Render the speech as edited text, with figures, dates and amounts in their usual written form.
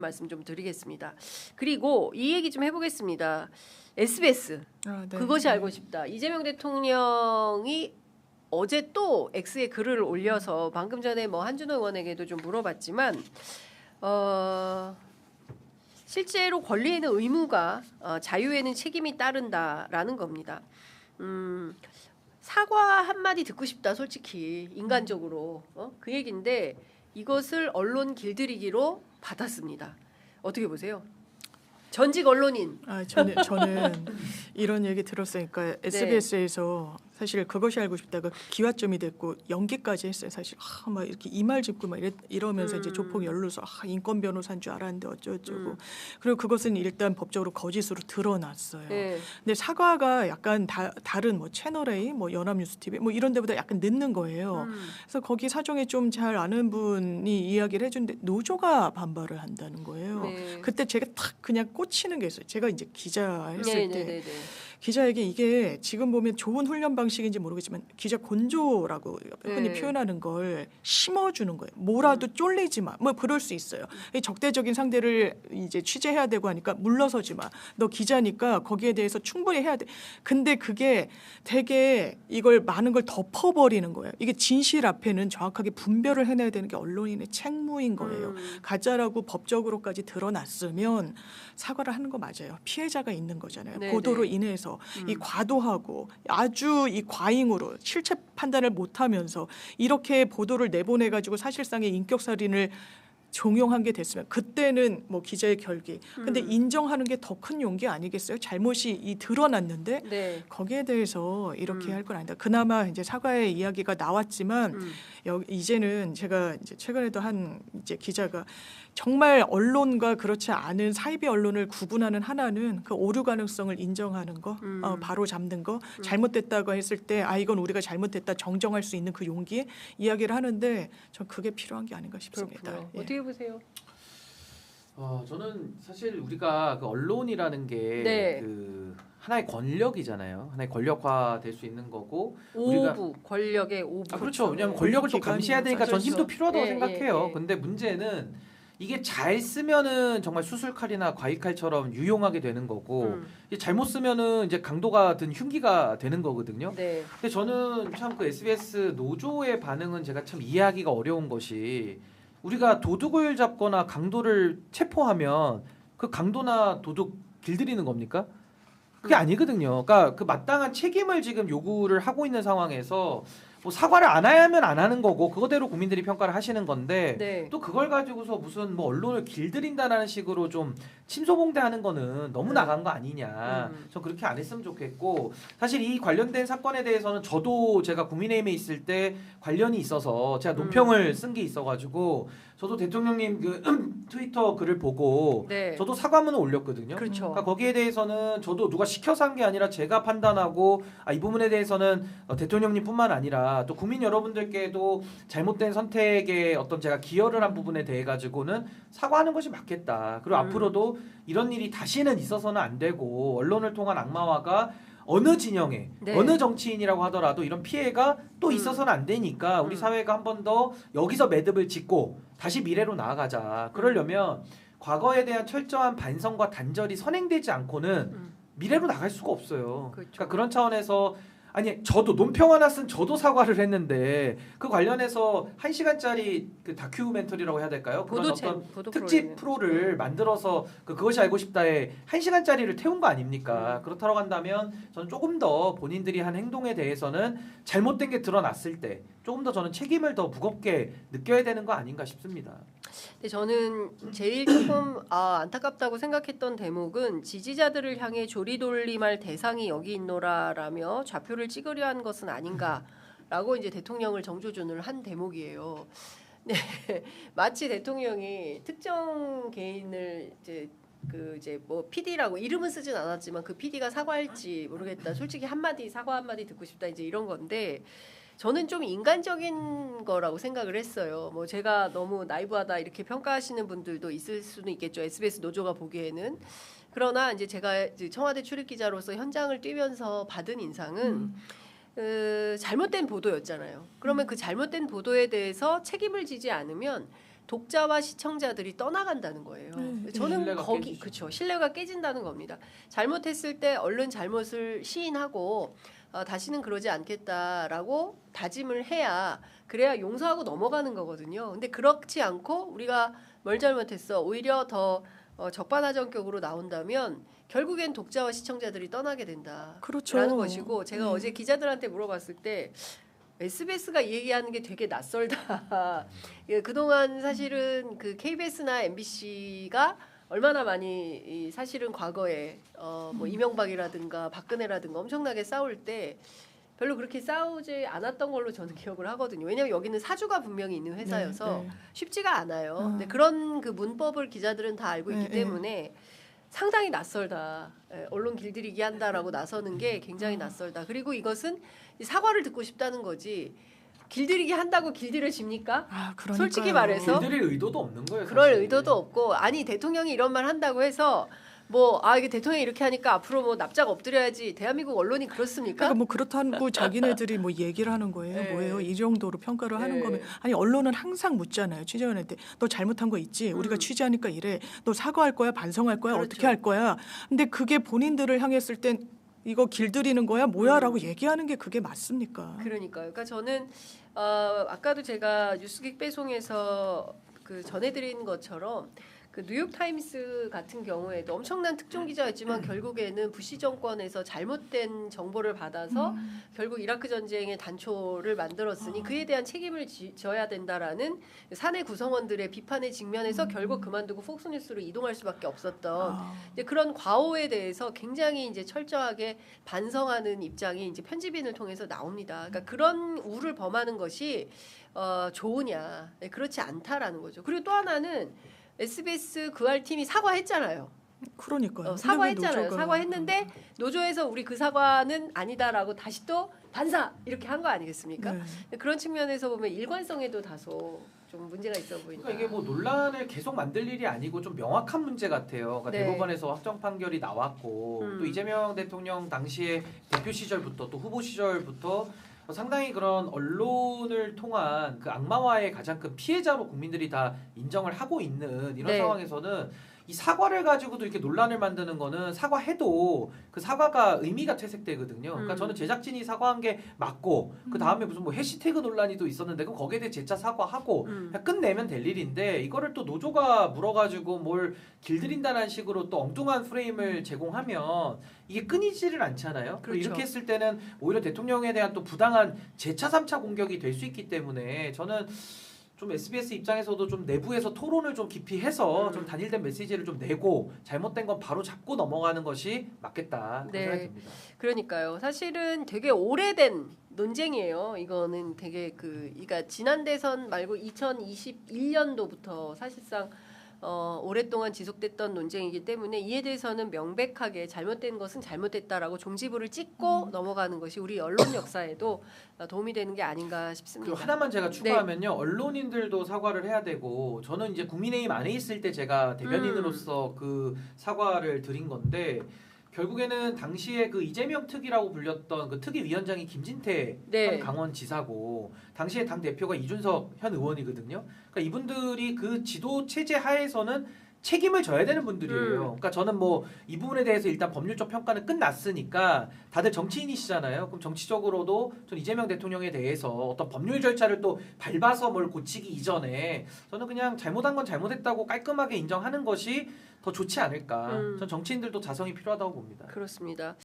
말씀 좀 드리겠습니다. 그리고 이 얘기 좀 해보겠습니다. SBS 네. 그것이 알고 싶다. 이재명 대통령이 어제 또 X에 글을 올려서 방금 전에 뭐 한준호 의원에게도 좀 물어봤지만 실제로 권리에는 의무가 자유에는 책임이 따른다라는 겁니다. 사과 한마디 듣고 싶다. 솔직히 인간적으로 그 얘기인데 이것을 언론 길들이기로 받았습니다. 어떻게 보세요? 전직 언론인. 저는 이런 얘기 들었으니까 SBS에서 사실 그것이 알고 싶다가 기화점이 됐고 연기까지 했어요. 사실 막 이렇게 이말 짚고 막 이러면서 이제 조폭 연루서 인권 변호사인 줄 알았는데 어쩌고 그리고 그것은 일단 법적으로 거짓으로 드러났어요. 근데 사과가 약간 다른 뭐 채널 A, 뭐 연합뉴스 TV 뭐 이런 데보다 약간 늦는 거예요. 그래서 거기 사정에 좀 잘 아는 분이 이야기를 해준데 노조가 반발을 한다는 거예요. 그때 제가 탁 그냥 꽂히는 게 있어요. 제가 이제 기자 했을 때 기자에게 이게 지금 보면 좋은 훈련 방식인지 모르겠지만 기자 곤조라고 흔히 표현하는 걸 심어주는 거예요. 뭐라도 쫄리지 마. 뭐 그럴 수 있어요. 적대적인 상대를 이제 취재해야 되고 하니까 물러서지 마. 너 기자니까 거기에 대해서 충분히 해야 돼. 근데 그게 되게 이걸 많은 걸 덮어버리는 거예요. 이게 진실 앞에는 정확하게 분별을 해내야 되는 게 언론인의 책무인 거예요. 가짜라고 법적으로까지 드러났으면 사과를 하는 거 맞아요. 피해자가 있는 거잖아요. 보도로 인해서 이 과도하고 아주 이 과잉으로 실체 판단을 못하면서 이렇게 보도를 내보내가지고 사실상의 인격살인을 종용한 게 됐으면 그때는 뭐 기자의 결기. 근데 인정하는 게 더 큰 용기 아니겠어요? 잘못이 드러났는데 거기에 대해서 이렇게 할 건 아니다. 그나마 이제 사과의 이야기가 나왔지만 이제는 제가 이제 최근에도 한 이제 기자가 정말 언론과 그렇지 않은 사이비 언론을 구분하는 하나는 그 오류 가능성을 인정하는 거, 바로 잡는 거, 잘못됐다고 했을 때 이건 우리가 잘못됐다 정정할 수 있는 그 용기 이야기를 하는데 전 그게 필요한 게 아닌가 싶습니다. 어떻게 보세요? 저는 사실 우리가 그 언론이라는 게 그 하나의 권력이잖아요. 하나의 권력화 될 수 있는 거고 우리가 권력의 오부. 그렇죠. 왜냐하면 권력을 또 감시해야 되니까 전 힘도 필요하다고 생각해요. 근데 문제는 이게 잘 쓰면은 정말 수술칼이나 과익칼처럼 유용하게 되는 거고 잘못 쓰면은 이제 강도가 든 흉기가 되는 거거든요. 근데 저는 참 그 SBS 노조의 반응은 제가 참 이해하기가 어려운 것이 우리가 도둑을 잡거나 강도를 체포하면 그 강도나 도둑 길들이는 겁니까? 그게 아니거든요. 그러니까 그 마땅한 책임을 지금 요구를 하고 있는 상황에서 뭐 사과를 안 하면 안 하는 거고 그거대로 국민들이 평가를 하시는 건데 또 그걸 가지고서 무슨 뭐 언론을 길들인다라는 식으로 좀 침소봉대하는 거는 너무 나간 거 아니냐. 전 그렇게 안 했으면 좋겠고 사실 이 관련된 사건에 대해서는 저도 제가 국민의힘에 있을 때 관련이 있어서 제가 논평을 쓴 게 있어가지고 저도 대통령님 그 트위터 글을 보고 저도 사과문을 올렸거든요. 그러니까 거기에 대해서는 저도 누가 시켜서 한 게 아니라 제가 판단하고 이 부분에 대해서는 대통령님뿐만 아니라 또 국민 여러분들께도 잘못된 선택에 어떤 제가 기여를 한 부분에 대해 가지고는 사과하는 것이 맞겠다. 그리고 앞으로도 이런 일이 다시는 있어서는 안 되고 언론을 통한 악마화가 어느 진영에 어느 정치인이라고 하더라도 이런 피해가 또 있어서는 안 되니까 우리 사회가 한 번 더 여기서 매듭을 짓고 다시 미래로 나아가자. 그러려면 과거에 대한 철저한 반성과 단절이 선행되지 않고는 미래로 나갈 수가 없어요. 그러니까 그런 차원에서 저도 논평 하나 쓴 저도 사과를 했는데 그 관련해서 1시간짜리 그 다큐멘터리라고 해야 될까요? 그런 어떤 특집 프로를 만들어서 그것이 알고 싶다에 1시간짜리를 태운 거 아닙니까? 그렇다고 한다면 저는 조금 더 본인들이 한 행동에 대해서는 잘못된 게 드러났을 때 조금 더 저는 책임을 더 무겁게 느껴야 되는 거 아닌가 싶습니다. 근데 저는 제일 조금 안타깝다고 생각했던 대목은 지지자들을 향해 조리돌림할 대상이 여기 있노라라며 좌표를 찍으려 한 것은 아닌가라고 이제 대통령을 정조준을 한 대목이에요. 네, 마치 대통령이 특정 개인을 이제 뭐 PD라고 이름은 쓰진 않았지만 그 PD가 사과할지 모르겠다. 솔직히 사과 한마디 듣고 싶다. 이제 이런 건데. 저는 좀 인간적인 거라고 생각을 했어요. 뭐 제가 너무 나이브하다 이렇게 평가하시는 분들도 있을 수는 있겠죠. SBS 노조가 보기에는. 그러나 이제 제가 청와대 출입 기자로서 현장을 뛰면서 받은 인상은 잘못된 보도였잖아요. 그러면 그 잘못된 보도에 대해서 책임을 지지 않으면 독자와 시청자들이 떠나간다는 거예요. 저는 신뢰가 거기 깨지죠. 그렇죠. 신뢰가 깨진다는 겁니다. 잘못했을 때 얼른 잘못을 시인하고 다시는 그러지 않겠다라고 다짐을 해야 그래야 용서하고 넘어가는 거거든요. 근데 그렇지 않고 우리가 뭘 잘못했어 오히려 더 적반하장격으로 나온다면 결국엔 독자와 시청자들이 떠나게 된다라는 그렇죠. 것이고 제가 어제 기자들한테 물어봤을 때 SBS가 이 얘기하는 게 되게 낯설다. 예, 그동안 사실은 그 KBS나 MBC가 얼마나 많이 사실은 과거에 뭐 이명박이라든가 박근혜라든가 엄청나게 싸울 때 별로 그렇게 싸우지 않았던 걸로 저는 기억을 하거든요. 왜냐하면 여기는 사주가 분명히 있는 회사여서 쉽지가 않아요. 근데 그런 그 문법을 기자들은 다 알고 있기 때문에 상당히 낯설다. 언론 길들이기 한다라고 나서는 게 굉장히 낯설다. 그리고 이것은 사과를 듣고 싶다는 거지. 길들이기 한다고 길들여집니까? 그러니까요. 솔직히 말해서 길들일 의도도 없는 거예요. 그럴 사실. 의도도 없고 아니 대통령이 이런 말 한다고 해서 뭐 이게 대통령이 이렇게 하니까 앞으로 뭐 납작 엎드려야지. 대한민국 언론이 그렇습니까? 그러니까 뭐 그렇다고 자기네들이 뭐 얘기를 하는 거예요. 네. 뭐예요? 이 정도로 평가를 하는 네. 거면 아니 언론은 항상 묻잖아요. 취재원한테 너 잘못한 거 있지? 우리가 취재하니까 이래. 너 사과할 거야? 반성할 거야? 그렇죠. 어떻게 할 거야? 근데 그게 본인들을 향했을 땐 이거 길들이는 거야? 뭐야라고 얘기하는 게 그게 맞습니까? 그러니까요. 그러니까 저는 아까도 제가 뉴스킥 배송에서 그 전해드린 것처럼 그 뉴욕 타임스 같은 경우에도 엄청난 특종 기자였지만 결국에는 부시 정권에서 잘못된 정보를 받아서 결국 이라크 전쟁의 단초를 만들었으니 그에 대한 책임을 져야 된다라는 사내 구성원들의 비판에 직면해서 결국 그만두고 폭스뉴스로 이동할 수밖에 없었던 이제 그런 과오에 대해서 굉장히 이제 철저하게 반성하는 입장이 이제 편집인을 통해서 나옵니다. 그러니까 그런 우를 범하는 것이 좋으냐? 네, 그렇지 않다라는 거죠. 그리고 또 하나는 SBS 그알 팀이 사과했잖아요. 그러니까요. 사과했잖아요. 사과했는데 노조에서 우리 그 사과는 아니다라고 다시 또 반사 이렇게 한 거 아니겠습니까? 네. 그런 측면에서 보면 일관성에도 다소 좀 문제가 있어 보인다. 그러니까 이게 뭐 논란을 계속 만들 일이 아니고 좀 명확한 문제 같아요. 그러니까 네. 대법원에서 확정 판결이 나왔고 또 이재명 대통령 당시에 대표 시절부터 또 후보 시절부터 상당히 그런 언론을 통한 그 악마화의 가장 큰 피해자로 국민들이 다 인정을 하고 있는 이런 네. 상황에서는 이 사과를 가지고도 이렇게 논란을 만드는 거는 사과해도 그 사과가 의미가 퇴색되거든요. 그러니까 저는 제작진이 사과한 게 맞고 그 다음에 무슨 뭐 해시태그 논란이 또 있었는데 그럼 거기에 대해 재차 사과하고 그냥 끝내면 될 일인데 이거를 또 노조가 물어가지고 뭘 길들인다는 식으로 또 엉뚱한 프레임을 제공하면 이게 끊이지를 않잖아요. 그리고 그렇죠. 이렇게 했을 때는 오히려 대통령에 대한 또 부당한 재차 3차 공격이 될 수 있기 때문에 저는 좀 SBS 입장에서도 좀 내부에서 토론을 좀 깊이 해서 좀 단일된 메시지를 좀 내고 잘못된 건 바로 잡고 넘어가는 것이 맞겠다 그런 네. 생각이 듭니다. 그러니까요. 사실은 되게 오래된 논쟁이에요. 이거는 되게 그러니까 지난 대선 말고 2021년도부터 사실상 오랫동안 지속됐던 논쟁이기 때문에 이에 대해서는 명백하게 잘못된 것은 잘못됐다라고 종지부를 찍고 넘어가는 것이 우리 언론 역사에도 도움이 되는 게 아닌가 싶습니다. 그리고 하나만 제가 추가하면요. 언론인들도 사과를 해야 되고 저는 이제 국민의힘 안에 있을 때 제가 대변인으로서 그 사과를 드린 건데 결국에는 당시에 그 이재명 특위라고 불렸던 그 특위 위원장이 김진태 현 강원지사고 당시에 당 대표가 이준석 현 의원이거든요. 그러니까 이분들이 그 지도 체제 하에서는 책임을 져야 되는 분들이에요. 그러니까 저는 뭐 이 부분에 대해서 일단 법률적 평가는 끝났으니까 다들 정치인이시잖아요. 그럼 정치적으로도 전 이재명 대통령에 대해서 어떤 법률 절차를 또 밟아서 뭘 고치기 이전에 저는 그냥 잘못한 건 잘못했다고 깔끔하게 인정하는 것이 더 좋지 않을까. 전 정치인들도 자성이 필요하다고 봅니다. 그렇습니다.